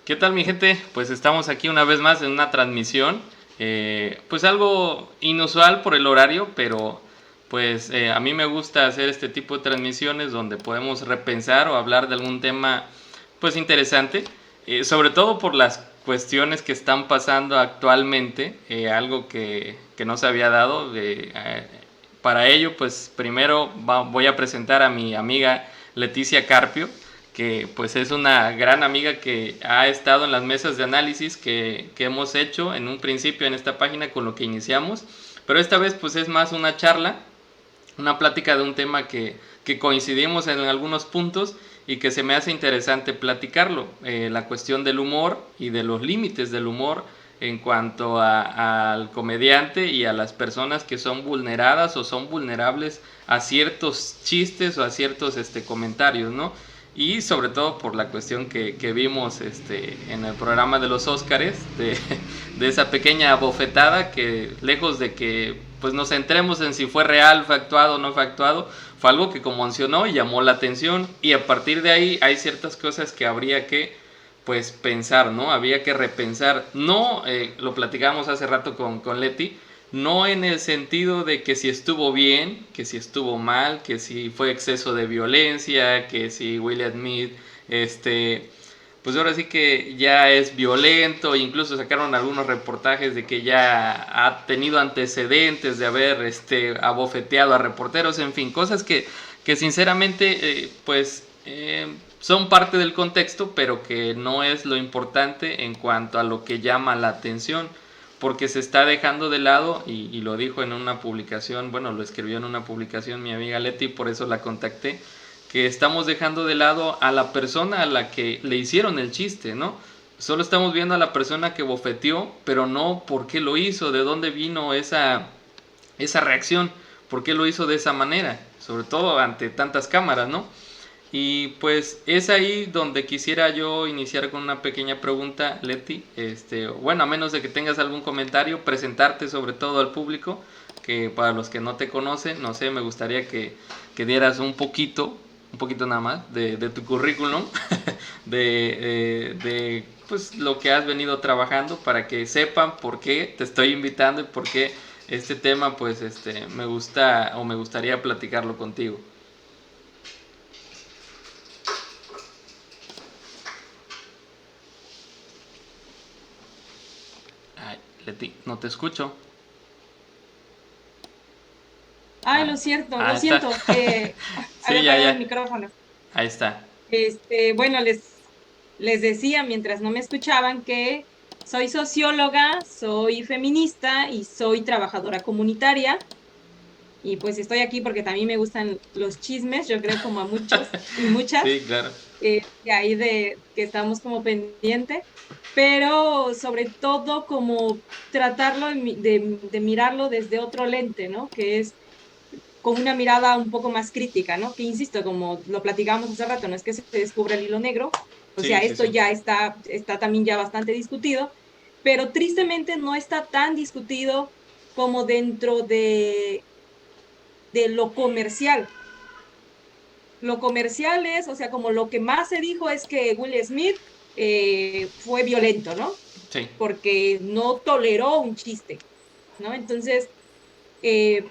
¿Qué tal, mi gente? Pues estamos aquí una vez más en una transmisión, pues algo inusual por el horario, pero pues a mí me gusta hacer este tipo de transmisiones donde podemos repensar o hablar de algún tema pues interesante, sobre todo por las cuestiones que están pasando actualmente, algo que no se había dado. Para ello, pues primero voy a presentar a mi amiga Leticia Carpio, que pues es una gran amiga que ha estado en las mesas de análisis que hemos hecho en un principio en esta página con lo que iniciamos, pero esta vez pues es más una charla, una plática de un tema que coincidimos en algunos puntos y que se me hace interesante platicarlo, la cuestión del humor y de los límites del humor en cuanto al comediante y a las personas que son vulneradas o son vulnerables a ciertos chistes o a ciertos comentarios, ¿no? Y sobre todo por la cuestión que vimos en el programa de los Óscares, de esa pequeña bofetada que lejos de que pues nos centremos en si fue real, fue actuado o no fue actuado, fue algo que conmocionó y llamó la atención, y a partir de ahí hay ciertas cosas que habría que pues pensar, ¿no? Había que repensar, no, lo platicamos hace rato con Leti, no en el sentido de que si estuvo bien, que si estuvo mal, que si fue exceso de violencia, que si Will Smith, pues ahora sí que ya es violento, incluso sacaron algunos reportajes de que ya ha tenido antecedentes de haber abofeteado a reporteros, en fin, cosas que sinceramente son parte del contexto, pero que no es lo importante en cuanto a lo que llama la atención, porque se está dejando de lado, y lo dijo en una publicación, bueno, lo escribió en una publicación mi amiga Leti, por eso la contacté, que estamos dejando de lado a la persona a la que le hicieron el chiste, ¿no? Solo estamos viendo a la persona que bofeteó, pero no por qué lo hizo, de dónde vino esa reacción, por qué lo hizo de esa manera, sobre todo ante tantas cámaras, ¿no? Y pues es ahí donde quisiera yo iniciar con una pequeña pregunta, Leti. Bueno, a menos de que tengas algún comentario, presentarte sobre todo al público, que para los que no te conocen, no sé, me gustaría que dieras un poquito nada más, de tu currículum, de pues lo que has venido trabajando, para que sepan por qué te estoy invitando y por qué este tema pues me gusta o me gustaría platicarlo contigo. Ay, Leti, no te escucho. Ay, lo cierto, lo Está. siento. Sí, Había ya, apagado el ya. micrófono. Ahí está. Bueno, les decía mientras no me escuchaban que soy socióloga, soy feminista y soy trabajadora comunitaria. Y pues estoy aquí porque también me gustan los chismes, yo creo como a muchos y muchas, Sí, claro. de ahí de que estamos como pendiente, pero sobre todo como tratarlo de mirarlo desde otro lente, ¿no? Que es con una mirada un poco más crítica, ¿no? Que insisto, como lo platicábamos hace rato, no es que se descubra el hilo negro, o sea, Sí, sí, esto sí. ya está también ya bastante discutido, pero tristemente no está tan discutido como dentro de lo comercial. Lo comercial es, o sea, como lo que más se dijo es que Will Smith fue violento, ¿no? Sí. Porque no toleró un chiste, ¿no? Entonces, eh,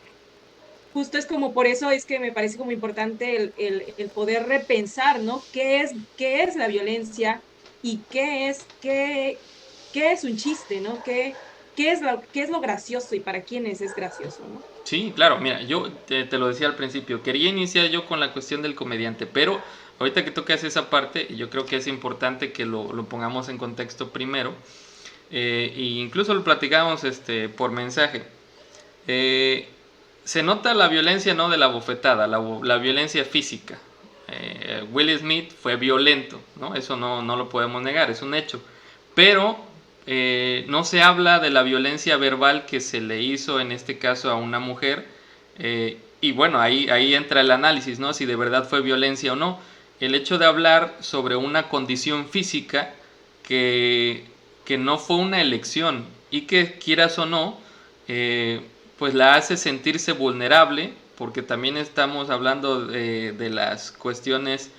justo es como por eso es que me parece como importante el poder repensar, ¿no? Qué es la violencia y qué es un chiste, ¿no? Qué es lo gracioso y para quiénes es gracioso, ¿no? Sí, claro, mira, yo te lo decía al principio, quería iniciar yo con la cuestión del comediante, pero ahorita que tocas esa parte, yo creo que es importante que lo pongamos en contexto primero, e incluso lo platicamos por mensaje. Eh, Se nota la violencia no de la bofetada, la violencia física. Will Smith fue violento, ¿no? Eso no lo podemos negar, es un hecho. Pero no se habla de la violencia verbal que se le hizo en este caso a una mujer. Y bueno, ahí entra el análisis, ¿no? Si de verdad fue violencia o no. El hecho de hablar sobre una condición física que, que no fue una elección y que quieras o no, eh, pues la hace sentirse vulnerable, porque también estamos hablando de las cuestiones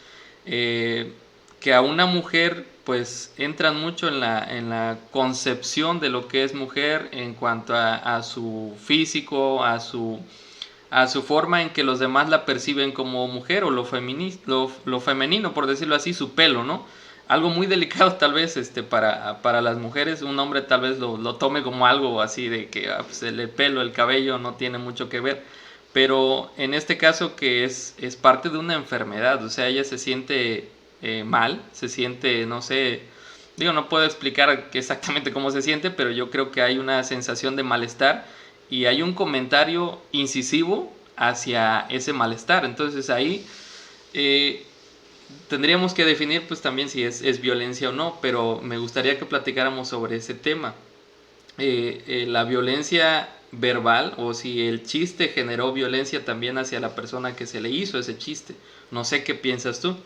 que a una mujer pues entran mucho en la concepción de lo que es mujer en cuanto a su físico, a su forma en que los demás la perciben como mujer o lo femenino, por decirlo así, su pelo, ¿no? Algo muy delicado tal vez para las mujeres, un hombre tal vez lo tome como algo así de que pues el pelo, el cabello no tiene mucho que ver, pero en este caso que es parte de una enfermedad, o sea, ella se siente mal, se siente, no sé, digo, no puedo explicar exactamente cómo se siente, pero yo creo que hay una sensación de malestar y hay un comentario incisivo hacia ese malestar. Entonces ahí eh, tendríamos que definir pues también si es violencia o no, pero me gustaría que platicáramos sobre ese tema. La violencia verbal o si el chiste generó violencia también hacia la persona que se le hizo ese chiste. No sé qué piensas tú.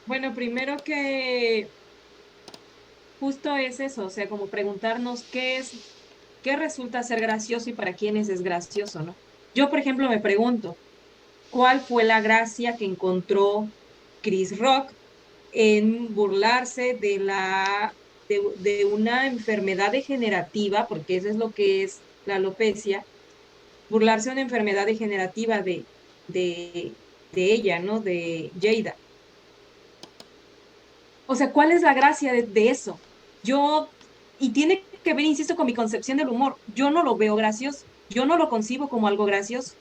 Bueno, primero que justo es eso, o sea, como preguntarnos qué resulta ser gracioso y para quiénes es gracioso, ¿no? Yo, por ejemplo, me pregunto, ¿cuál fue la gracia que encontró Chris Rock en burlarse de una enfermedad degenerativa, porque eso es lo que es la alopecia, burlarse de una enfermedad degenerativa de, de ella, ¿no? De Jada. O sea, ¿cuál es la gracia de eso? Yo, y tiene que ver, insisto, con mi concepción del humor. Yo no lo veo gracioso, yo no lo concibo como algo gracioso,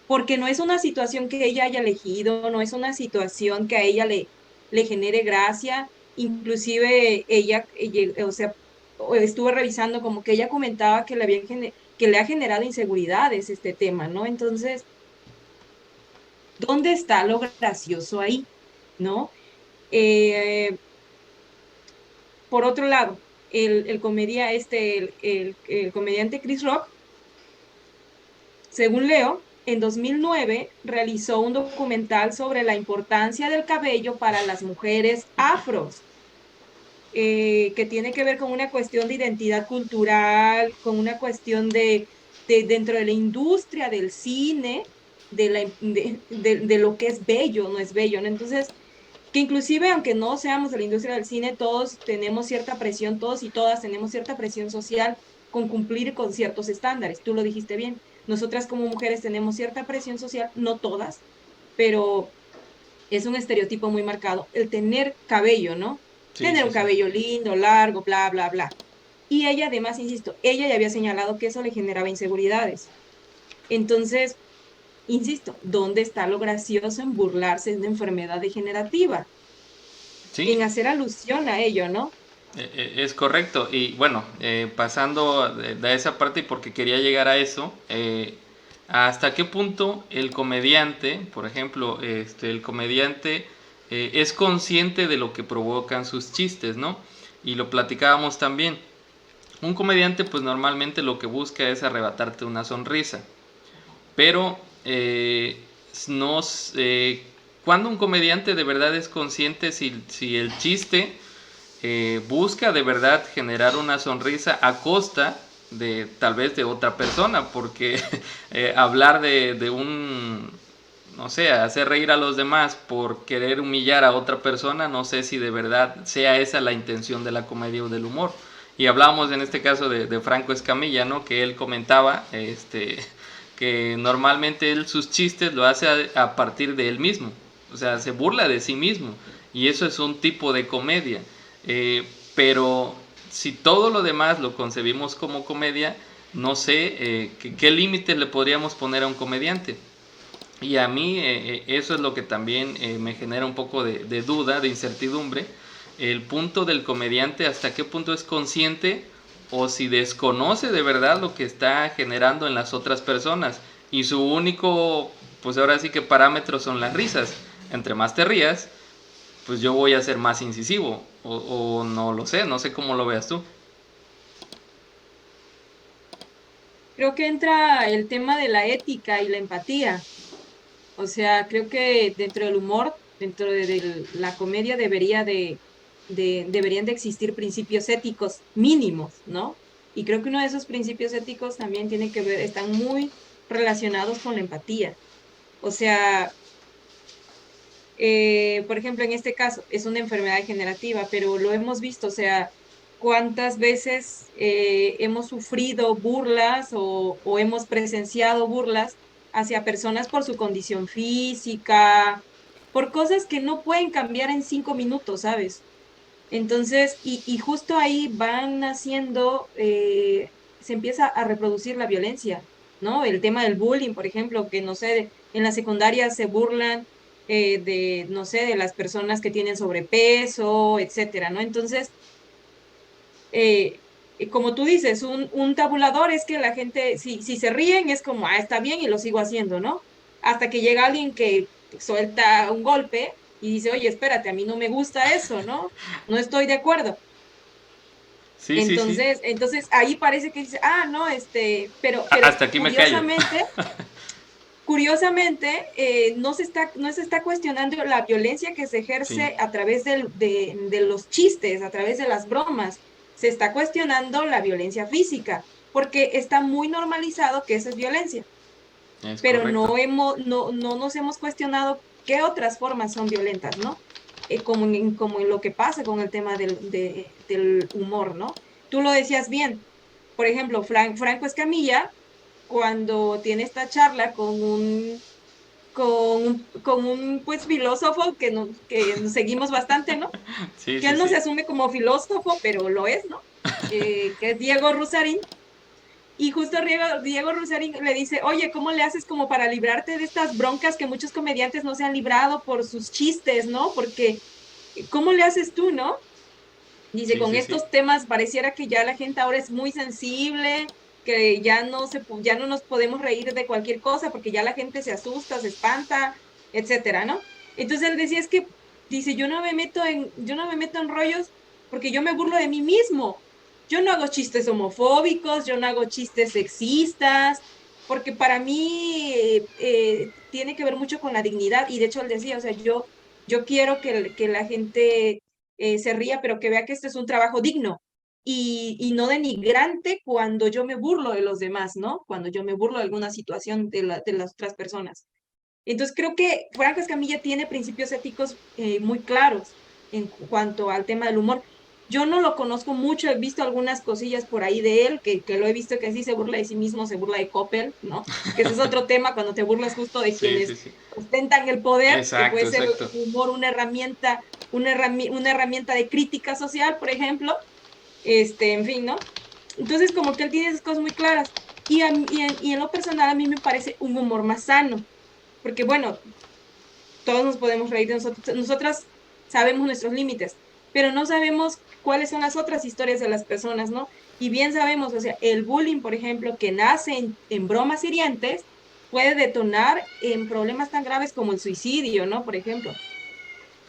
porque no es una situación que ella haya elegido, no es una situación que a ella le genere gracia. Inclusive ella, o sea, estuve revisando como que ella comentaba que que le ha generado inseguridades este tema, ¿no? Entonces, ¿dónde está lo gracioso ahí? ¿No? Eh, por otro lado, el comediante Chris Rock, según leo, en 2009 realizó un documental sobre la importancia del cabello para las mujeres afros, que tiene que ver con una cuestión de identidad cultural, con una cuestión de dentro de la industria del cine, de lo que es bello, no es bello, ¿no? Entonces, que inclusive aunque no seamos de la industria del cine, todos tenemos cierta presión, todos y todas tenemos cierta presión social con cumplir con ciertos estándares. Tú lo dijiste bien. Nosotras como mujeres tenemos cierta presión social, no todas, pero es un estereotipo muy marcado. El tener cabello, ¿no? Sí, Tener sí, un sí. cabello lindo, largo, bla, bla, bla. Y ella además, insisto, ella ya había señalado que eso le generaba inseguridades. Entonces, insisto, ¿dónde está lo gracioso en burlarse de una enfermedad degenerativa? Sí, En hacer alusión a ello, ¿no? es correcto. Y bueno, pasando de esa parte, y porque quería llegar a eso, ¿hasta qué punto el comediante, por ejemplo, el comediante es consciente de lo que provocan sus chistes, ¿no? Y lo platicábamos también. Un comediante pues normalmente lo que busca es arrebatarte una sonrisa, pero no, cuando un comediante de verdad es consciente si el chiste busca de verdad generar una sonrisa a costa de tal vez de otra persona, porque hablar de un, no sé, hacer reír a los demás por querer humillar a otra persona, no sé si de verdad sea esa la intención de la comedia o del humor. Y hablábamos en este caso de Franco Escamilla, ¿no? Que él comentaba que normalmente él sus chistes lo hace a partir de él mismo, o sea, se burla de sí mismo, y eso es un tipo de comedia. Pero si todo lo demás lo concebimos como comedia, no sé qué límites le podríamos poner a un comediante. Y a mí eso es lo que también me genera un poco de duda, de incertidumbre, el punto del comediante, hasta qué punto es consciente o si desconoce de verdad lo que está generando en las otras personas. Y su único, pues ahora sí que parámetro son las risas. Entre más te rías, pues yo voy a ser más incisivo. O no lo sé, no sé cómo lo veas tú. Creo que entra el tema de la ética y la empatía. O sea, creo que dentro del humor, dentro de la comedia deberían de existir principios éticos mínimos, ¿no? Y creo que uno de esos principios éticos también tiene que ver, están muy relacionados con la empatía. O sea, por ejemplo, en este caso es una enfermedad degenerativa, pero lo hemos visto, o sea, cuántas veces hemos sufrido burlas o hemos presenciado burlas hacia personas por su condición física, por cosas que no pueden cambiar en 5 minutos, ¿sabes? Entonces, y justo ahí van haciendo, se empieza a reproducir la violencia, ¿no? El tema del bullying, por ejemplo, que no sé, en la secundaria se burlan de, no sé, de las personas que tienen sobrepeso, etcétera, ¿no? Entonces, eh, como tú dices, un tabulador es que la gente, si se ríen, es como, ah, está bien y lo sigo haciendo, ¿no? Hasta que llega alguien que suelta un golpe y dice, oye, espérate, a mí no me gusta eso, ¿no? No estoy de acuerdo. Sí, sí, sí. Entonces ahí parece que dice, ah, no, pero Hasta aquí me callo. curiosamente, no se está cuestionando la violencia que se Sí, ejerce a través de los chistes, a través de las bromas. Se está cuestionando la violencia física, porque está muy normalizado que eso es violencia, es pero correcto. no nos hemos cuestionado qué otras formas son violentas, ¿no? Como en lo que pasa con el tema del humor, ¿no? Tú lo decías bien. Por ejemplo, Franco Escamilla, cuando tiene esta charla con un pues filósofo que nos seguimos bastante, ¿no? Sí, Que sí, él no se sí. asume como filósofo, pero lo es, ¿no? Que es Diego Rusarín. Y justo Diego Rusarín le dice, oye, ¿cómo le haces como para librarte de estas broncas que muchos comediantes no se han librado por sus chistes, ¿no? Porque, ¿cómo le haces tú, no? Dice, Sí, con sí, sí. estos temas pareciera que ya la gente ahora es muy sensible, que ya no nos podemos reír de cualquier cosa porque ya la gente se asusta, se espanta, etcétera, ¿no? Entonces él decía, es que, dice, yo no me meto en rollos porque yo me burlo de mí mismo. Yo no hago chistes homofóbicos, yo no hago chistes sexistas, porque para mí tiene que ver mucho con la dignidad. Y de hecho él decía, o sea, yo quiero que la gente se ría, pero que vea que este es un trabajo digno y no denigrante cuando yo me burlo de los demás, ¿no? Cuando yo me burlo de alguna situación de las otras personas. Entonces creo que Franco Escamilla tiene principios éticos muy claros en cuanto al tema del humor. Yo no lo conozco mucho, he visto algunas cosillas por ahí de él, que lo he visto que sí se burla de sí mismo, se burla de Coppel, ¿no? Que ese es otro tema cuando te burlas justo de Sí, quienes sí, sí. ostentan el poder, que Exacto, puede ser el exacto. humor una herramienta de crítica social, por ejemplo, en fin, ¿no? Entonces como que él tiene esas cosas muy claras. Y en lo personal a mí me parece un humor más sano, porque bueno, todos nos podemos reír de nosotros, nosotras sabemos nuestros límites, pero no sabemos cuáles son las otras historias de las personas, ¿no? Y bien sabemos, o sea, el bullying, por ejemplo, que nace en bromas hirientes, puede detonar en problemas tan graves como el suicidio, ¿no? Por ejemplo,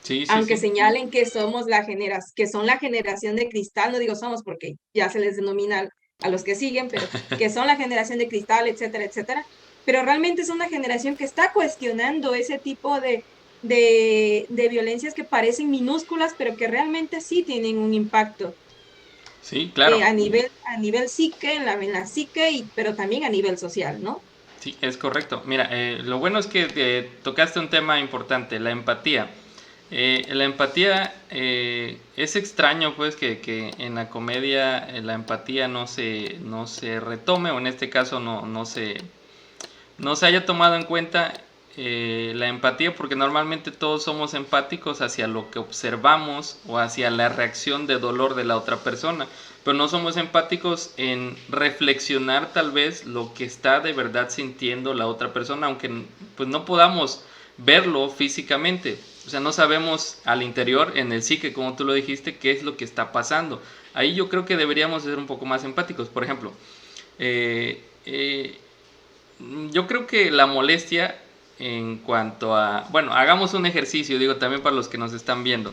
Sí, sí, aunque sí. señalen que somos que son la generación de cristal, no digo somos porque ya se les denomina a los que siguen, pero que son la generación de cristal, etcétera, etcétera. Pero realmente es una generación que está cuestionando ese tipo de violencias que parecen minúsculas, pero que realmente sí tienen un impacto Sí, claro. a nivel psique, en la psique, pero también a nivel social, ¿no? Sí, es correcto. Mira, lo bueno es que tocaste un tema importante, la empatía. La empatía es extraño, pues, que en la comedia la empatía no se retome, o en este caso no se haya tomado en cuenta la empatía, porque normalmente todos somos empáticos hacia lo que observamos o hacia la reacción de dolor de la otra persona, pero no somos empáticos en reflexionar tal vez lo que está de verdad sintiendo la otra persona, aunque pues no podamos verlo físicamente. O sea, no sabemos al interior, en el psique, como tú lo dijiste, qué es lo que está pasando. Ahí yo creo que deberíamos ser un poco más empáticos. Por ejemplo, eh, eh, yo creo que la molestia en cuanto a, bueno, hagamos un ejercicio, digo, también para los que nos están viendo.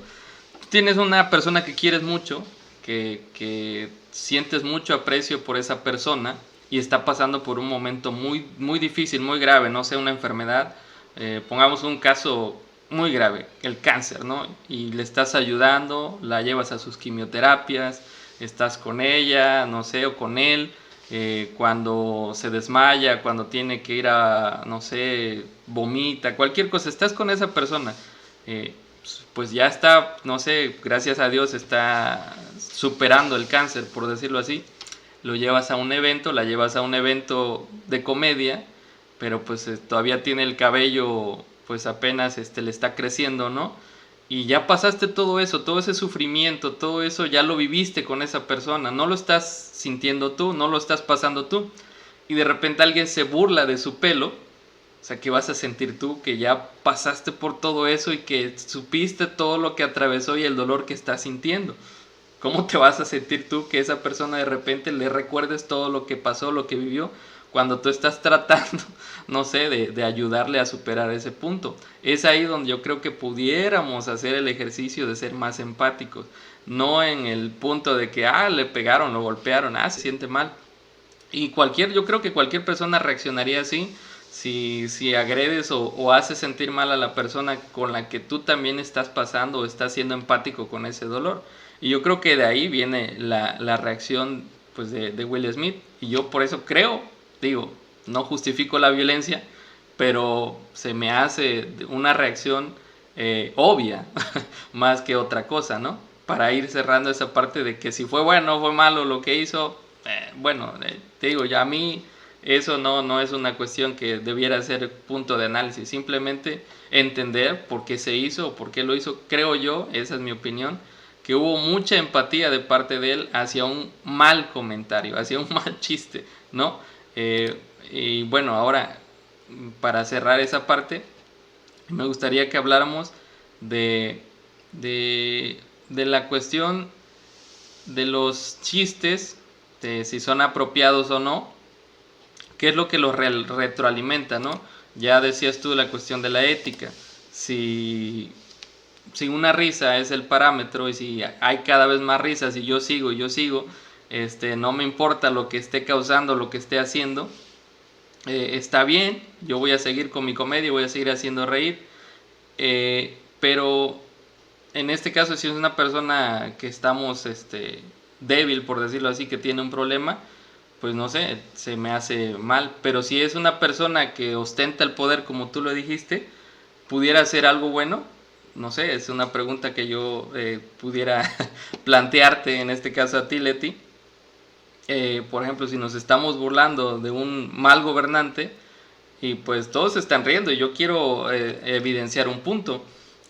Tú tienes una persona que quieres mucho, que sientes mucho aprecio por esa persona y está pasando por un momento muy, muy difícil, muy grave, no sé, una enfermedad, pongamos un caso muy grave, el cáncer, ¿no? Y le estás ayudando, la llevas a sus quimioterapias, estás con ella, no sé, o con él, cuando se desmaya, cuando tiene que ir a, no sé, vomita, cualquier cosa, estás con esa persona, pues ya está, no sé, gracias a Dios está superando el cáncer, por decirlo así, lo llevas a un evento, la llevas a un evento de comedia, pero pues todavía tiene el cabello, pues apenas le está creciendo, ¿no? Y ya pasaste todo eso, todo ese sufrimiento, todo eso ya lo viviste con esa persona, no lo estás sintiendo tú, no lo estás pasando tú. Y de repente alguien se burla de su pelo, o sea, ¿qué vas a sentir tú que ya pasaste por todo eso y que supiste todo lo que atravesó y el dolor que estás sintiendo? ¿Cómo te vas a sentir tú que esa persona de repente le recuerdes todo lo que pasó, lo que vivió, cuando tú estás tratando, no sé, de ayudarle a superar ese punto? Es ahí donde yo creo que pudiéramos hacer el ejercicio de ser más empáticos, no en el punto de que, le pegaron, lo golpearon, se siente mal. Y yo creo que cualquier persona reaccionaría así si agredes o haces sentir mal a la persona con la que tú también estás pasando o estás siendo empático con ese dolor. Y yo creo que de ahí viene la reacción pues de Will Smith. Y yo por eso creo, digo, no justifico la violencia, pero se me hace una reacción obvia más que otra cosa, ¿no? Para ir cerrando esa parte de que si fue bueno o fue malo lo que hizo, bueno, te digo, ya a mí eso no es una cuestión que debiera ser punto de análisis, simplemente entender por qué se hizo o por qué lo hizo, creo yo, esa es mi opinión, que hubo mucha empatía de parte de él hacia un mal comentario, hacia un mal chiste, ¿no? Y bueno, ahora, para cerrar esa parte, me gustaría que habláramos de, de la cuestión de los chistes, de si son apropiados o no, qué es lo que los retroalimenta, ¿no? Ya decías tú la cuestión de la ética. Si una risa es el parámetro y si hay cada vez más risas y yo sigo, no me importa lo que esté causando, lo que esté haciendo, está bien, yo voy a seguir con mi comedia, voy a seguir haciendo reír, pero en este caso si es una persona que estamos débil, por decirlo así, que tiene un problema, pues no sé, se me hace mal. Pero si es una persona que ostenta el poder, como tú lo dijiste, pudiera ser algo bueno. No sé, es una pregunta que yo pudiera plantearte, en este caso a ti, Leti. Por ejemplo, si nos estamos burlando de un mal gobernante y pues todos se están riendo y yo quiero evidenciar un punto.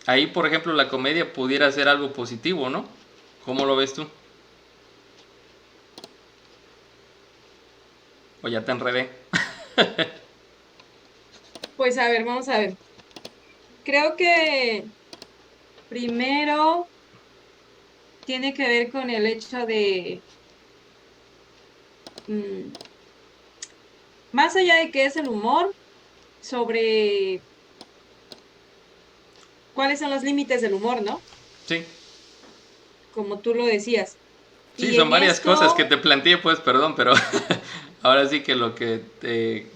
Ahí, por ejemplo, la comedia pudiera ser algo positivo, ¿no? ¿Cómo lo ves tú? O ya te enredé. Pues a ver, vamos a ver. Creo que primero tiene que ver con el hecho de, mm, más allá de qué es el humor, sobre cuáles son los límites del humor, ¿no? Sí, Como tú lo decías. sí, Y son en varias cosas que esto, te planteé, pues, perdón, pero ahora sí que lo que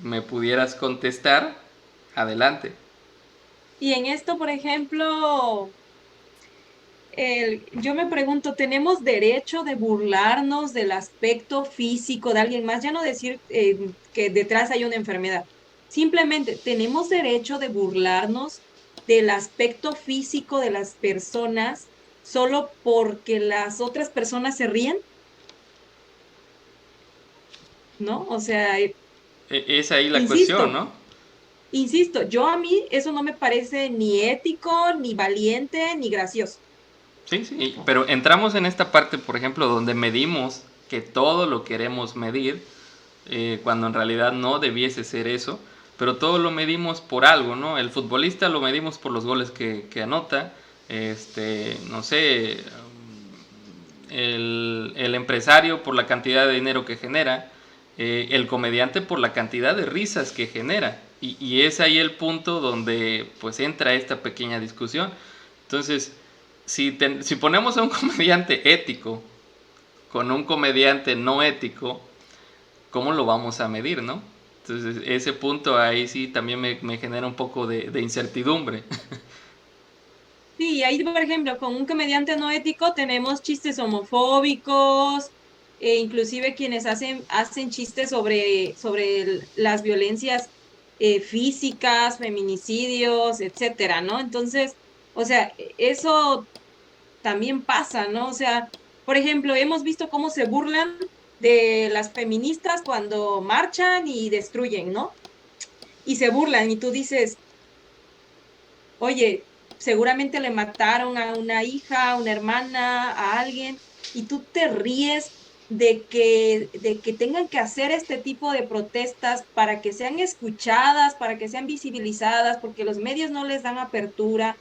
me pudieras contestar, adelante. por ejemplo, yo me pregunto, ¿tenemos derecho de burlarnos del aspecto físico de alguien más? Ya no decir que detrás hay una enfermedad. Simplemente, ¿tenemos derecho de burlarnos del aspecto físico de las personas solo porque las otras personas se ríen? ¿No? O sea, Es ahí la cuestión, insisto, ¿no? yo a mí eso no me parece ni ético, ni valiente, ni gracioso. Sí, sí, pero entramos en esta parte, por ejemplo, donde medimos que todo lo queremos medir, cuando en realidad no debiese ser eso, pero todo lo medimos por algo, ¿no? El futbolista lo medimos por los goles que anota, no sé, el empresario por la cantidad de dinero que genera, el comediante por la cantidad de risas que genera. Y es ahí el punto donde pues entra esta pequeña discusión. Entonces, si ponemos a un comediante ético con un comediante no ético, ¿cómo lo vamos a medir, no? Entonces, ese punto ahí sí también me genera un poco de incertidumbre. Sí, ahí, por ejemplo, con un comediante no ético tenemos chistes homofóbicos, e inclusive quienes hacen chistes sobre las violencias físicas, feminicidios, etcétera, ¿no? Entonces, o sea, eso también pasa, ¿no? O sea, por ejemplo, hemos visto cómo se burlan de las feministas cuando marchan y destruyen, ¿no? Y se burlan y tú dices, oye, seguramente le mataron a una hija, a una hermana, a alguien, y tú te ríes de que tengan que hacer este tipo de protestas para que sean escuchadas, para que sean visibilizadas, porque los medios no les dan apertura.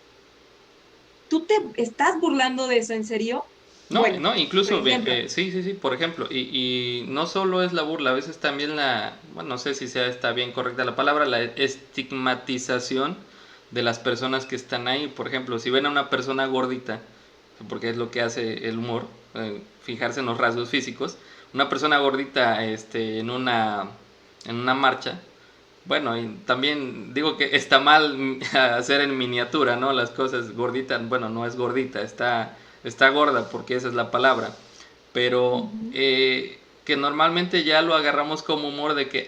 ¿Tú te estás burlando de eso, en serio? No, Bueno, no, por incluso, ejemplo, sí, sí, sí, por ejemplo, y no solo es la burla, a veces también bueno, no sé si sea está bien correcta la palabra, la estigmatización de las personas que están ahí. Por ejemplo, si ven a una persona gordita, porque es lo que hace el humor, fijarse en los rasgos físicos, una persona gordita, en una marcha, bueno, y también digo que está mal hacer en miniatura, ¿no? Las cosas gorditas, bueno, no es gordita, está gorda porque esa es la palabra. Pero ujú. que normalmente ya lo agarramos como humor de que,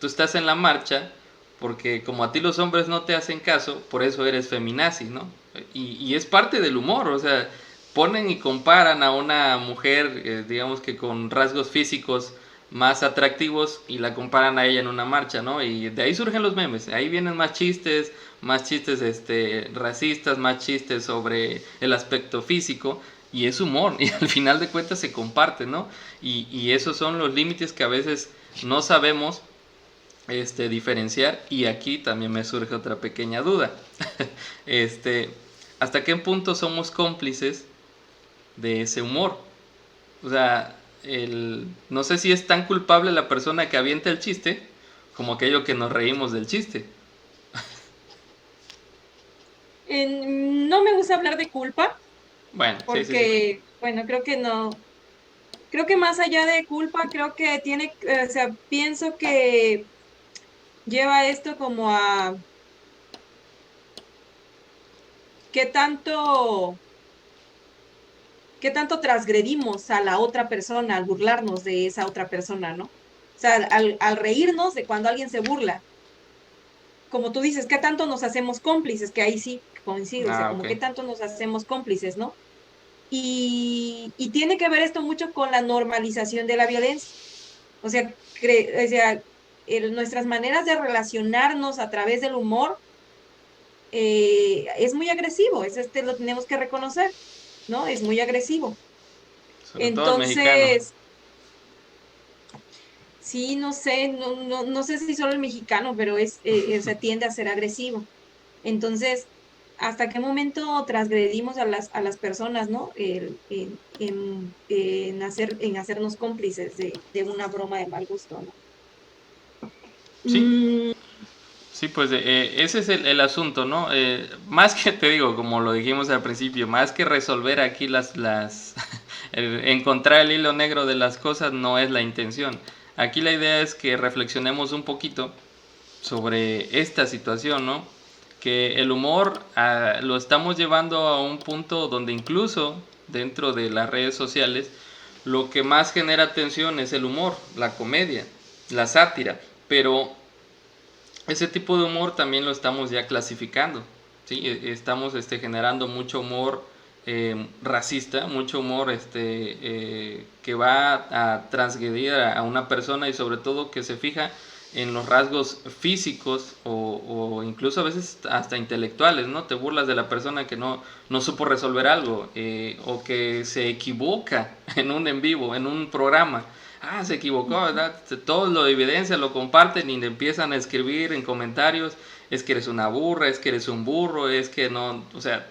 tú estás en la marcha porque como a ti los hombres no te hacen caso, por eso eres feminazi, ¿no? Y es parte del humor, o sea, ponen y comparan a una mujer, digamos que con rasgos físicos más atractivos y la comparan a ella en una marcha, ¿no? Y de ahí surgen los memes, ahí vienen más chistes racistas, más chistes sobre el aspecto físico y es humor y al final de cuentas se comparte, ¿no? Y esos son los límites que a veces no sabemos diferenciar y aquí también me surge otra pequeña duda. este, ¿Hasta qué punto somos cómplices de ese humor? O sea, no sé si es tan culpable la persona que avienta el chiste como aquello que nos reímos del chiste. No me gusta hablar de culpa Bueno, sí, sí, sí. porque, bueno, creo que no. Creo que más allá de culpa, creo que o sea, pienso que lleva esto como a qué tanto, qué tanto transgredimos a la otra persona al burlarnos de esa otra persona, ¿no? O sea, al reírnos de cuando alguien se burla. Como tú dices, ¿qué tanto nos hacemos cómplices? Que ahí sí coincido, o sea, Ok. como qué tanto nos hacemos cómplices, ¿no? Y tiene que ver esto mucho con la normalización de la violencia. O sea, nuestras maneras de relacionarnos a través del humor es muy agresivo, lo tenemos que reconocer, ¿no? Es muy agresivo. Sobre todo el mexicano. Entonces, sí, no sé, no sé si solo el mexicano, pero se tiende a ser agresivo. Entonces, ¿hasta qué momento transgredimos a a las personas, ¿no? En hacernos cómplices de una broma de mal gusto, ¿no? Sí, Mm, sí, pues ese es el asunto, ¿no? Más que te digo, como lo dijimos al principio, más que resolver aquí encontrar el hilo negro de las cosas no es la intención. Aquí la idea es que reflexionemos un poquito sobre esta situación, ¿no? Que el humor lo estamos llevando a un punto donde incluso dentro de las redes sociales lo que más genera tensión es el humor, la comedia, la sátira, pero ese tipo de humor también lo estamos ya clasificando, ¿sí? Estamos generando mucho humor racista, mucho humor que va a transgredir a una persona y sobre todo que se fija en los rasgos físicos o incluso a veces hasta intelectuales, ¿no? Te burlas de la persona que no supo resolver algo o que se equivoca en un en vivo, en un programa. Ah, se equivocó, ¿verdad? Todos lo evidencian, lo comparten y le empiezan a escribir en comentarios, es que eres una burra, es que eres un burro, es que no, o sea,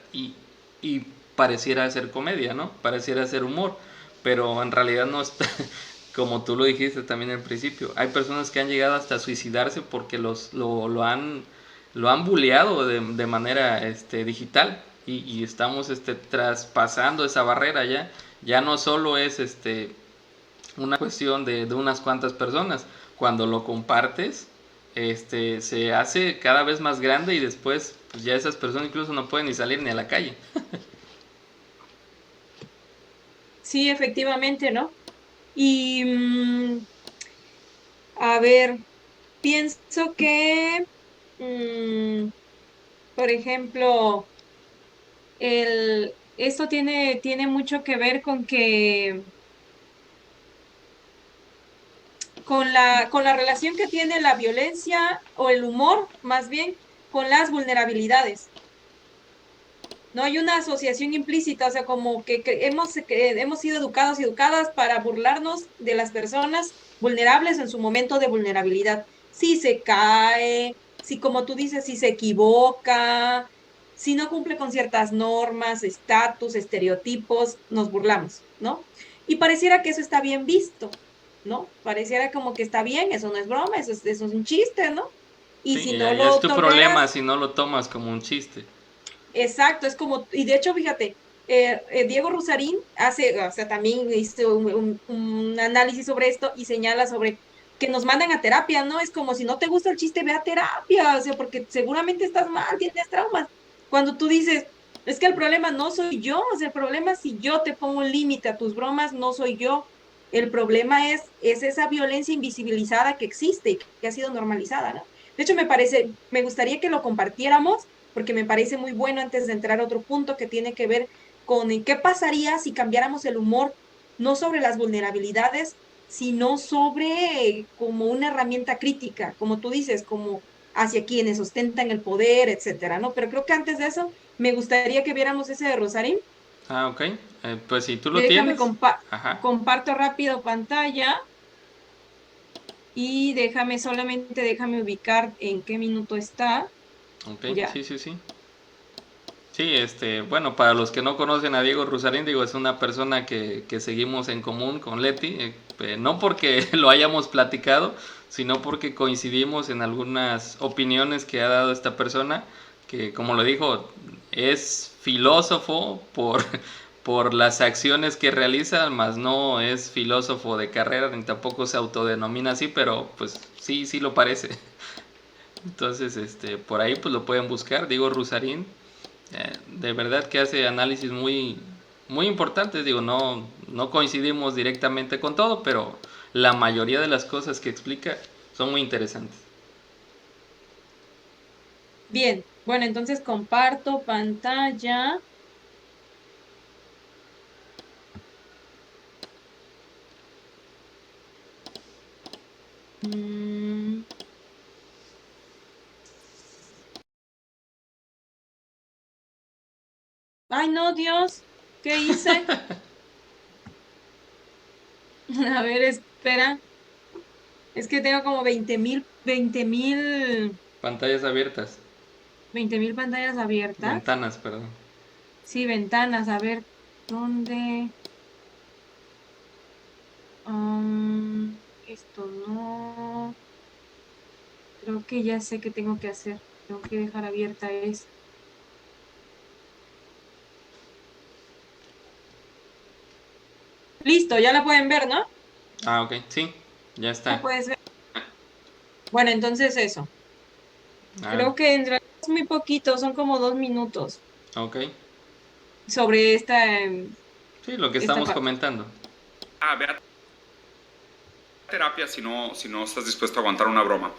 y pareciera ser comedia, ¿no? Pareciera ser humor, pero en realidad no está, como tú lo dijiste también al principio, hay personas que han llegado hasta suicidarse porque lo han bulleado de manera digital y estamos traspasando esa barrera ya, ya no solo es una cuestión de unas cuantas personas. Cuando lo compartes, se hace cada vez más grande y después pues ya esas personas incluso no pueden ni salir ni a la calle. sí, efectivamente, ¿no? Y a ver, pienso que, mm, por ejemplo, esto tiene mucho que ver con con la relación que tiene la violencia o el humor, más bien, con las vulnerabilidades. No hay una asociación implícita, o sea, como que hemos sido educados y educadas para burlarnos de las personas vulnerables en su momento de vulnerabilidad. Si se cae, si como tú dices, si se equivoca, si no cumple con ciertas normas, estatus, estereotipos, nos burlamos, ¿no? Y pareciera que eso está bien visto, ¿no? Pareciera como que está bien, eso no es broma, eso es un chiste, ¿no? Y Sí, si no ya es lo tu problema toleras, si no lo tomas como un chiste. exacto, es como, y de hecho, fíjate, Diego Rusarín hace, o sea, también hizo un análisis sobre esto y señala sobre que nos mandan a terapia, ¿no? Es como si no te gusta el chiste, ve a terapia, o sea, porque seguramente estás mal, tienes traumas. Cuando tú dices, es que el problema no soy yo, o sea, el problema si yo te pongo un límite a tus bromas, no soy yo. El problema es esa violencia invisibilizada que existe y que ha sido normalizada, ¿no? De hecho, me gustaría que lo compartiéramos porque me parece muy bueno antes de entrar a otro punto que tiene que ver con qué pasaría si cambiáramos el humor, no sobre las vulnerabilidades, sino sobre como una herramienta crítica, como tú dices, como hacia quienes ostentan el poder, etcétera, ¿no? Pero creo que antes de eso, me gustaría que viéramos ese de Rosarín. Ah, ok. Pues si tú lo Déjame tienes, ajá, comparto rápido pantalla y déjame ubicar en qué minuto está. ok, Ya. sí, sí, sí. Sí, bueno, para los que no conocen a Diego Rusarín, digo, es una persona que seguimos en común con Leti, no porque lo hayamos platicado, sino porque coincidimos en algunas opiniones que ha dado esta persona, que como lo dijo, es filósofo por las acciones que realiza, más no es filósofo de carrera, ni tampoco se autodenomina así, pero pues sí, sí lo parece. Entonces, por ahí pues lo pueden buscar, Diego Rusarín, de verdad que hace análisis muy importantes. Digo, no coincidimos directamente con todo, pero la mayoría de las cosas que explica son muy interesantes. Bien, bueno, entonces comparto pantalla. Mm, Ay, no, Dios, ¿qué hice? A ver, espera. Es que tengo como Pantallas abiertas, 20,000 pantallas abiertas. ventanas, perdón. Sí, ventanas. A ver, ¿dónde? Esto no. Creo que ya sé qué tengo que hacer. Tengo que dejar abierta esta. Listo, ya la pueden ver, ¿no? Ah, ok, sí, ya La está. puedes ver. Bueno, entonces eso. A ver, Creo que en realidad es muy poquito, son como 2 minutos ok. sobre Sí, lo que esta estamos parte. comentando. Ve a terapia si no estás dispuesto a aguantar una broma.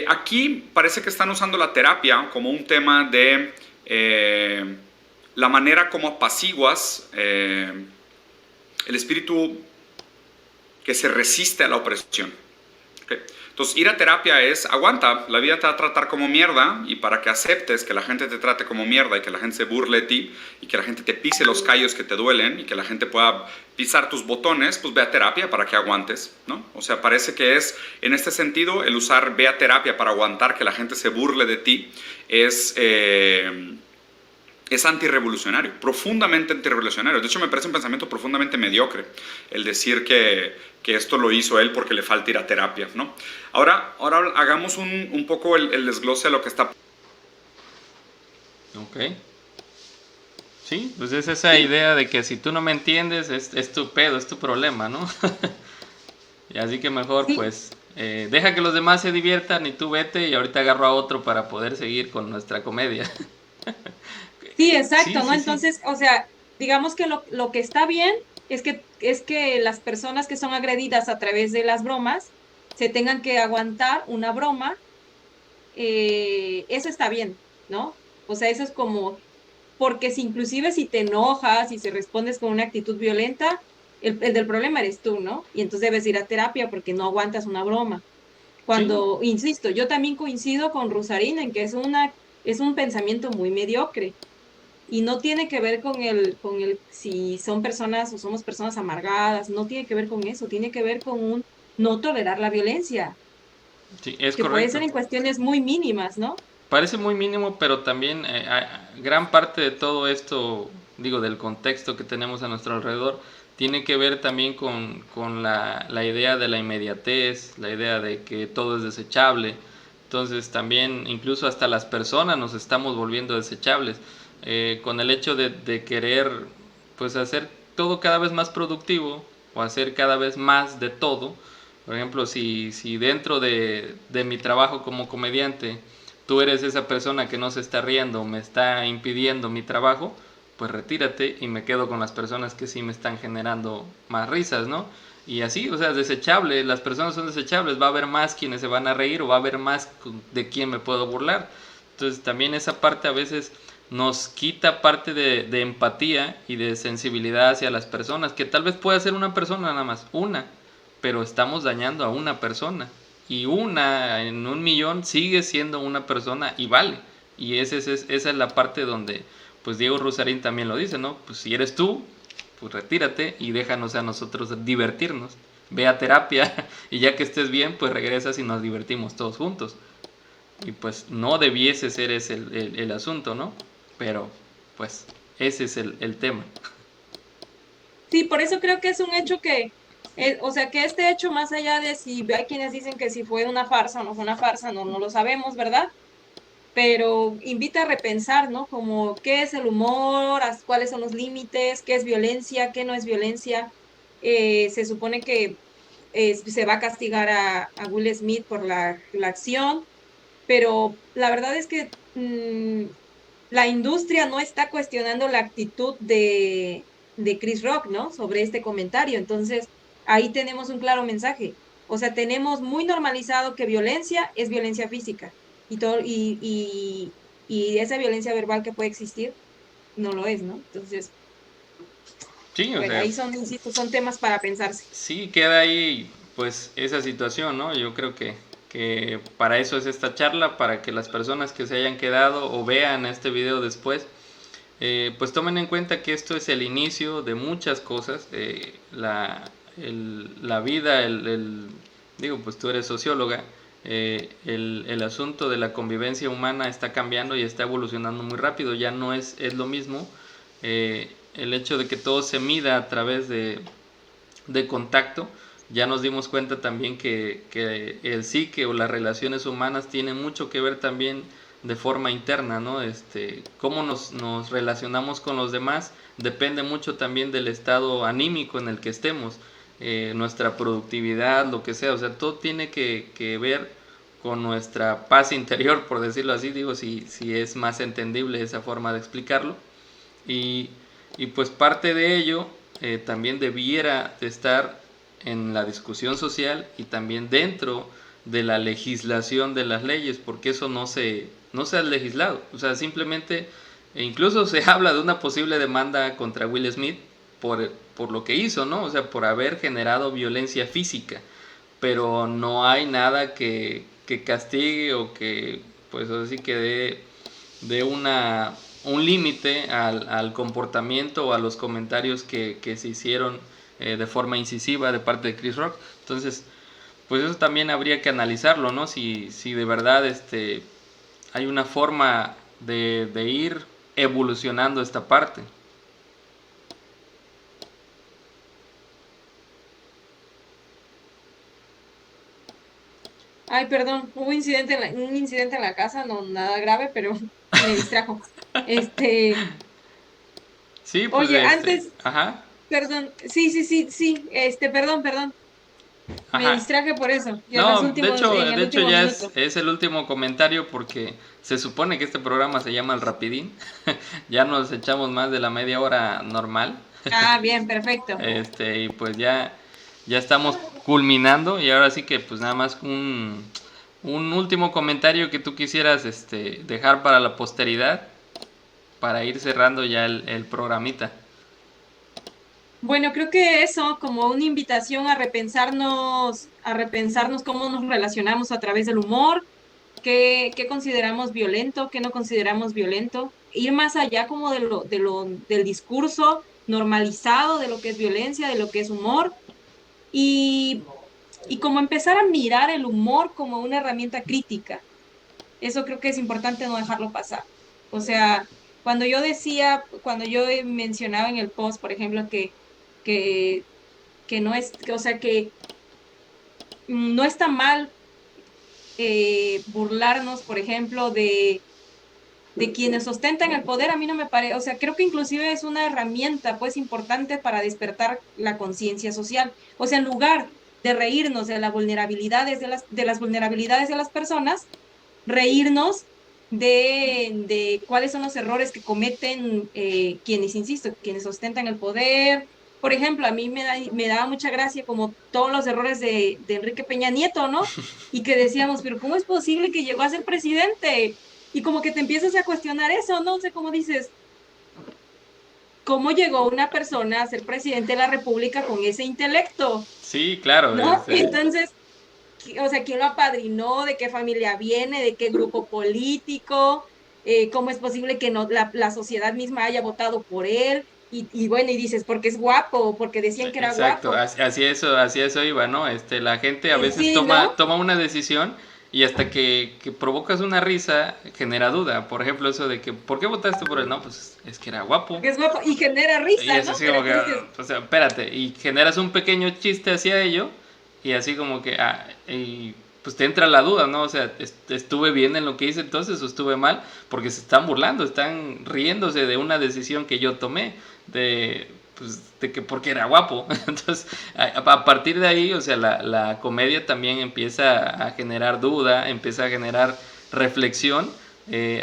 Aquí parece que están usando la terapia como un tema de la manera como apaciguas el espíritu que se resiste a la opresión. ¿Okay? Entonces, ir a terapia es, aguanta, la vida te va a tratar como mierda, y para que aceptes que la gente te trate como mierda y que la gente se burle de ti y que la gente te pise los callos que te duelen y que la gente pueda pisar tus botones, pues ve a terapia para que aguantes, ¿no? O sea, parece que es, en este sentido, el usar ve a terapia para aguantar que la gente se burle de ti es antirrevolucionario, profundamente antirrevolucionario. De hecho, me parece un pensamiento profundamente mediocre el decir que esto lo hizo él porque le falta ir a terapia, ¿no? Ahora hagamos un poco el desglose de lo que está. Ok. Sí, pues es esa idea de que si tú no me entiendes, es tu pedo, es tu problema, ¿no? Y así que mejor, Sí, pues, deja que los demás se diviertan y tú vete y ahorita agarro a otro para poder seguir con nuestra comedia. sí, Sí, exacto, ¿no? sí, sí. Entonces, o sea, digamos que lo que está bien es que las personas que son agredidas a través de las bromas se tengan que aguantar una broma, eso está bien, ¿no? O sea, eso es como, porque si inclusive si te enojas y si respondes con una actitud violenta, el del problema eres tú, ¿no? Y entonces debes ir a terapia porque no aguantas una broma. Sí, Cuando, insisto, yo también coincido con Rusarín en que es un pensamiento muy mediocre y no tiene que ver con el si son personas o somos personas amargadas, no tiene que ver con eso, tiene que ver con un no tolerar la violencia, sí, es que puede ser correcto. en cuestiones muy mínimas, ¿no? Parece muy mínimo, pero también gran parte de todo esto, digo, del contexto que tenemos a nuestro alrededor, tiene que ver también con la idea de la inmediatez, la idea de que todo es desechable. Entonces también, incluso hasta las personas nos estamos volviendo desechables, con el hecho de querer, pues, hacer todo cada vez más productivo o hacer cada vez más de todo. Por ejemplo, si dentro de mi trabajo como comediante tú eres esa persona que no se está riendo, me está impidiendo mi trabajo, pues retírate y me quedo con las personas que sí me están generando más risas, ¿no? Y así, o sea, es desechable, las personas son desechables, va a haber más quienes se van a reír o va a haber más de quien me puedo burlar. Entonces también esa parte a veces nos quita parte de empatía y de sensibilidad hacia las personas, que tal vez pueda ser una persona nada más, una, pero estamos dañando a una persona. Y una en 1 millón sigue siendo una persona y vale. Y esa es la parte donde, pues Diego Rusarín también lo dice, ¿no? Pues si eres tú, pues retírate y déjanos a nosotros divertirnos. Ve a terapia y ya que estés bien, pues regresas y nos divertimos todos juntos. Y pues no debiese ser ese el asunto, ¿no? Pero pues ese es el tema. Sí, por eso creo que es un hecho o sea, que este hecho, más allá de si hay quienes dicen que si fue una farsa o no fue una farsa, no lo sabemos, ¿verdad? Pero invita a repensar, ¿no? Como qué es el humor, cuáles son los límites, qué es violencia, qué no es violencia. Se supone que se va a castigar a Will Smith por la acción, pero la verdad es que la industria no está cuestionando la actitud de Chris Rock, ¿no? Sobre este comentario. Entonces, ahí tenemos un claro mensaje. O sea, tenemos muy normalizado que violencia es violencia física y todo, y esa violencia verbal que puede existir no lo es, ¿no? Entonces, Sí, o bueno, sea, ahí son, insisto, son temas para pensarse. sí, queda ahí pues esa situación, ¿no? Yo creo que para eso es esta charla, para que las personas que se hayan quedado o vean este video después, pues tomen en cuenta que esto es el inicio de muchas cosas, la vida, digo, pues tú eres socióloga, el asunto de la convivencia humana está cambiando y está evolucionando muy rápido, ya no es lo mismo el hecho de que todo se mida a través de contacto. Ya nos dimos cuenta también que el psique o las relaciones humanas tienen mucho que ver también de forma interna, ¿no? Cómo nos relacionamos con los demás depende mucho también del estado anímico en el que estemos, nuestra productividad, lo que sea, o sea, todo tiene que ver con nuestra paz interior, por decirlo así, digo, si es más entendible esa forma de explicarlo. Y, y pues parte de ello también debiera de estar en la discusión social y también dentro de la legislación de las leyes, porque eso no se ha legislado. O sea, simplemente, incluso se habla de una posible demanda contra Will Smith por lo que hizo, ¿no? O sea, por haber generado violencia física, pero no hay nada que castigue o que, pues así que dé un límite al comportamiento o a los comentarios que se hicieron de forma incisiva de parte de Chris Rock. Entonces, pues eso también habría que analizarlo, ¿no? Si de verdad hay una forma de ir evolucionando esta parte. Ay, perdón, hubo un incidente en la casa, no nada grave, pero me distrajo. Este, Sí, pues oye, antes, ajá, perdón, sí, sí, sí, sí, perdón, me ajá. distraje por eso, ya en No, en el de hecho último ya minuto. es el último comentario porque se supone que este programa se llama El Rapidín. Ya nos echamos más de la media hora normal. Ah, bien, perfecto. Y pues ya estamos culminando y ahora sí que pues nada más un último comentario que tú quisieras dejar para la posteridad para ir cerrando ya el programita. Bueno, creo que eso, como una invitación a repensarnos cómo nos relacionamos a través del humor, qué consideramos violento, qué no consideramos violento, ir más allá como del discurso normalizado de lo que es violencia, de lo que es humor, y, y como empezar a mirar el humor como una herramienta crítica. Eso creo que es importante no dejarlo pasar. O sea, cuando yo mencionaba en el post, por ejemplo, que, que no es, o sea, que no está mal burlarnos, por ejemplo, de quienes ostentan el poder, a mí no me parece, o sea, creo que inclusive es una herramienta pues importante para despertar la conciencia social. O sea, en lugar de reírnos de las vulnerabilidades de las vulnerabilidades de las personas, reírnos de cuáles son los errores que cometen quienes, insisto, quienes ostentan el poder. Por ejemplo, a mí me daba mucha gracia como todos los errores de Enrique Peña Nieto, ¿no? Y que decíamos, pero ¿cómo es posible que llegó a ser presidente? Y como que te empiezas a cuestionar eso, ¿no? O sea, como dices, ¿cómo llegó una persona a ser presidente de la República con ese intelecto? Sí, claro, ¿No? Entonces, o sea, quién lo apadrinó, de qué familia viene, de qué grupo político, cómo es posible que no, la sociedad misma haya votado por él, y bueno, y dices, porque es guapo, porque decían que era exacto, guapo. así eso iba, ¿no? La gente a veces Sí, ¿no? toma una decisión y hasta que provocas una risa genera duda. Por ejemplo, eso de que, ¿por qué votaste por él? No, pues es que era guapo. Porque es guapo y genera Y risa, es ¿no? así Pero como que, tú dices, o sea, espérate, y generas un pequeño chiste hacia ello y así como que, y pues te entra la duda, ¿no? O sea, ¿estuve bien en lo que hice entonces o estuve mal? Porque se están burlando, están riéndose de una decisión que yo tomé, de que porque era guapo. Entonces, a partir de ahí, o sea, la comedia también empieza a generar duda, empieza a generar reflexión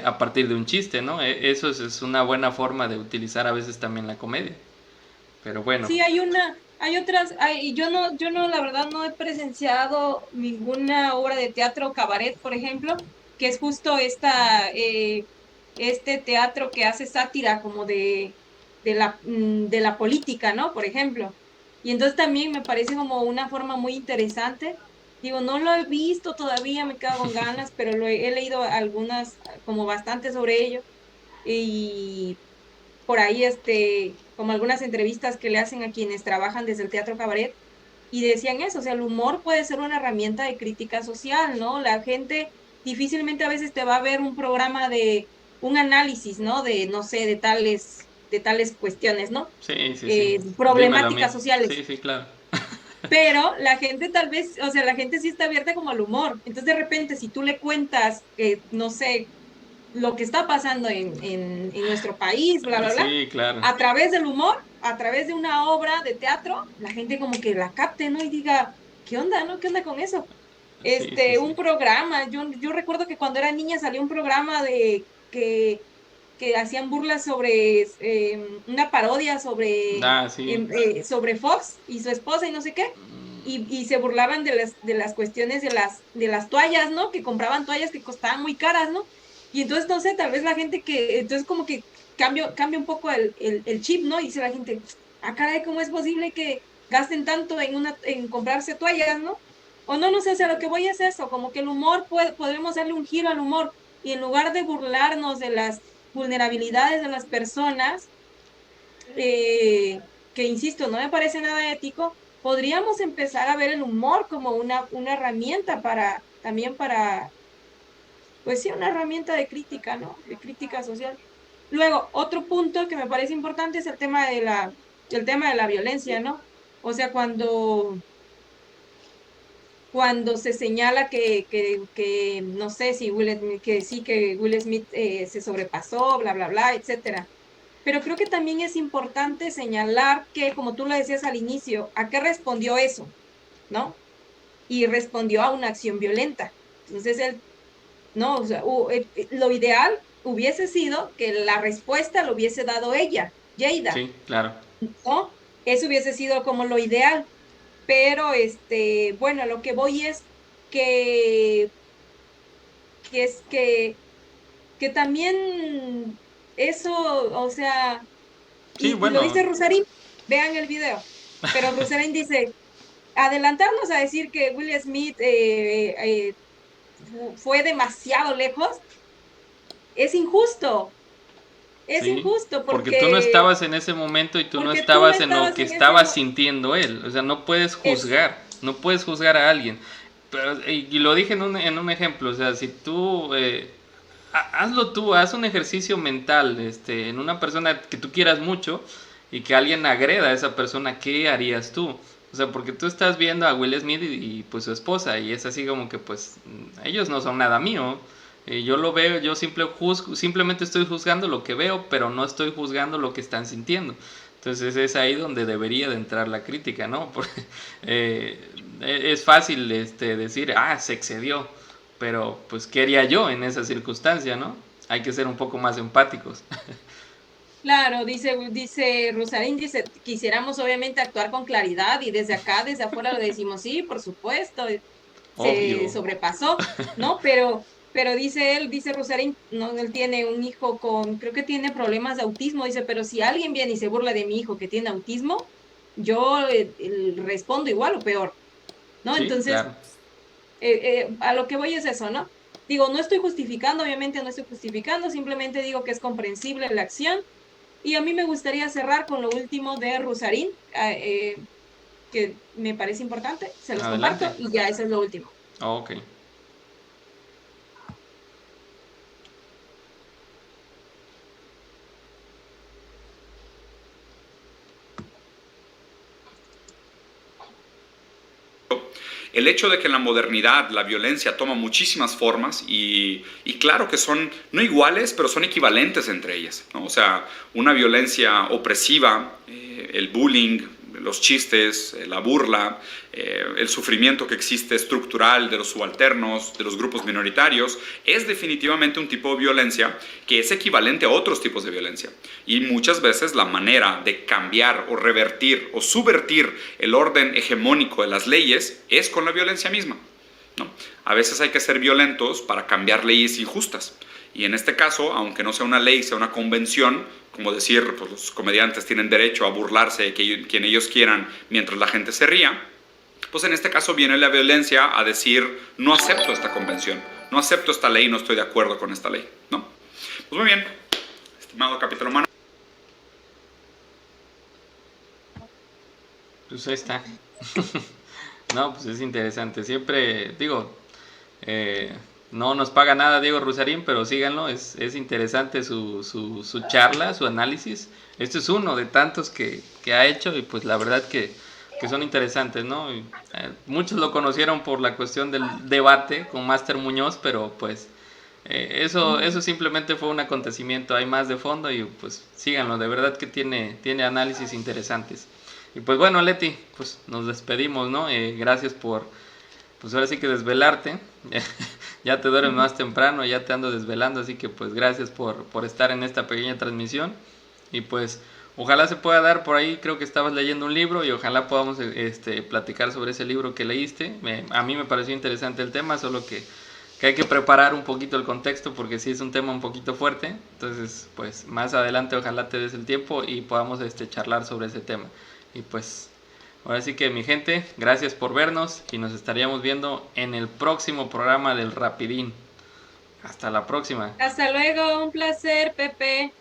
a partir de un chiste, ¿no? Eso es una buena forma de utilizar a veces también la comedia. Pero bueno, sí, hay otras, yo no, la verdad no he presenciado ninguna obra de teatro cabaret, por ejemplo, que es justo este teatro que hace sátira como de la política, ¿no? Por ejemplo. Y entonces también me parece como una forma muy interesante. Digo, no lo he visto todavía, me quedo con ganas, pero he leído algunas, como bastante sobre ello. Y por ahí, como algunas entrevistas que le hacen a quienes trabajan desde el teatro cabaret, y decían eso, o sea, el humor puede ser una herramienta de crítica social, ¿no? La gente difícilmente a veces te va a ver un programa de un análisis, ¿no? De, no sé, de tales cuestiones, ¿no? Sí, sí, sí. Dímelo a mí. Problemáticas sociales. Sí, sí, claro. Pero la gente tal vez, o sea, la gente sí está abierta como al humor. Entonces, de repente, si tú le cuentas, no sé, lo que está pasando en nuestro país, bla, bla, bla, Sí, claro. a través del humor, a través de una obra de teatro, la gente como que la capte, ¿no? Y diga, ¿qué onda, no? ¿Qué onda con eso? Sí, sí, sí. Un programa, yo recuerdo que cuando era niña salió un programa de que hacían burlas sobre una parodia Ah, sí. sobre Fox y su esposa y no sé qué, y se burlaban de las cuestiones de las toallas, ¿no? Que compraban toallas que costaban muy caras, ¿no? Y entonces, no sé, tal vez la gente entonces como que cambia un poco el chip, ¿no? Y dice la gente, ah, caray, ¿cómo es posible que gasten tanto en comprarse toallas, ¿no? O no, no sé, o sea, lo que voy es eso, como que el humor, podemos darle un giro al humor, y en lugar de burlarnos de las vulnerabilidades de las personas, eh, que insisto, no me parece nada ético, podríamos empezar a ver el humor como una herramienta también para, pues sí, una herramienta de crítica, ¿no? De crítica social. Luego, otro punto que me parece importante es el tema de la violencia, ¿no? O sea, cuando se señala que no sé si Will Smith, que sí, que Will Smith se sobrepasó, bla, bla, bla, etcétera. Pero creo que también es importante señalar que, como tú lo decías al inicio, ¿a qué respondió eso? ¿No? Y respondió a una acción violenta. Entonces, no, o sea, lo ideal hubiese sido que la respuesta lo hubiese dado ella, Jada, Sí, claro. ¿no? Eso hubiese sido como lo ideal. Pero, bueno, lo que voy es que, que es que también eso, o sea, Sí, y lo bueno. dice Rusarín, vean el video, pero Rusarín dice, adelantarnos a decir que Will Smith fue demasiado lejos, es Sí, injusto porque tú no estabas en ese momento y tú no porque tú no estabas en lo estabas que en ese estaba sintiendo él. O sea, no puedes es, juzgar, no puedes juzgar a alguien. Pero, y lo dije en un ejemplo, o sea, si tú, hazlo tú, haz un ejercicio mental en una persona que tú quieras mucho y que alguien agreda a esa persona, ¿qué harías tú? O sea, porque tú estás viendo a Will Smith pues su esposa y es así como que pues ellos no son nada mío. Yo lo veo, yo simplemente estoy juzgando lo que veo, pero no estoy juzgando lo que están sintiendo. Entonces es ahí donde debería de entrar la crítica, ¿no? Porque eh, es fácil decir, se excedió, pero pues ¿qué haría yo en esa circunstancia, no? Hay que ser un poco más empáticos. claro, dice Rusarín, dice, quisiéramos obviamente actuar con claridad y desde acá, desde afuera lo decimos, sí, por supuesto, se Obvio. sobrepasó, ¿no? Pero dice él, dice Rosarín, no, él tiene un hijo creo que tiene problemas de autismo, dice, pero si alguien viene y se burla de mi hijo que tiene autismo, yo respondo igual o peor, ¿no? Sí, Entonces, claro. a lo que voy es eso, ¿no? Digo, no estoy justificando, obviamente no estoy justificando, simplemente digo que es comprensible la acción. Y a mí me gustaría cerrar con lo último de Rosarín, que me parece importante, se los Adelante. comparto y ya eso es lo último. Ok. El hecho de que en la modernidad la violencia toma muchísimas formas y claro que son no iguales, pero son equivalentes entre ellas, ¿no? O sea, una violencia opresiva, el bullying, los chistes, la burla, el sufrimiento que existe estructural de los subalternos, de los grupos minoritarios, es definitivamente un tipo de violencia que es equivalente a otros tipos de violencia. Y muchas veces la manera de cambiar o revertir o subvertir el orden hegemónico de las leyes es con la violencia misma, ¿no? A veces hay que ser violentos para cambiar leyes injustas. Y en este caso, aunque no sea una ley, sea una convención, como decir, pues los comediantes tienen derecho a burlarse de quien ellos quieran mientras la gente se ría, pues en este caso viene la violencia a decir, no acepto esta convención, no acepto esta ley, no estoy de acuerdo con esta ley, ¿no? Pues muy bien, estimado capítulo humano. Pues ahí está. No, pues es interesante. Siempre, digo, no nos paga nada Diego Rusarín, pero síganlo, es interesante su charla, su análisis. Este es uno de tantos que ha hecho y pues la verdad que son interesantes, ¿no? Y, muchos lo conocieron por la cuestión del debate con Máster Muñoz, pero pues eso simplemente fue un acontecimiento, hay más de fondo y pues síganlo, de verdad que tiene análisis interesantes. Y pues bueno, Leti, pues nos despedimos, ¿no? Gracias por, pues ahora sí que desvelarte. Ya te duermes más temprano, ya te ando desvelando, así que pues gracias por estar en esta pequeña transmisión. Y pues ojalá se pueda dar por ahí, creo que estabas leyendo un libro y ojalá podamos platicar sobre ese libro que leíste. A mí me pareció interesante el tema, solo que hay que preparar un poquito el contexto porque sí es un tema un poquito fuerte. Entonces pues más adelante ojalá te des el tiempo y podamos charlar sobre ese tema. Y pues ahora sí que mi gente, gracias por vernos y nos estaríamos viendo en el próximo programa del Rapidín. Hasta la próxima. Hasta luego, un placer, Pepe.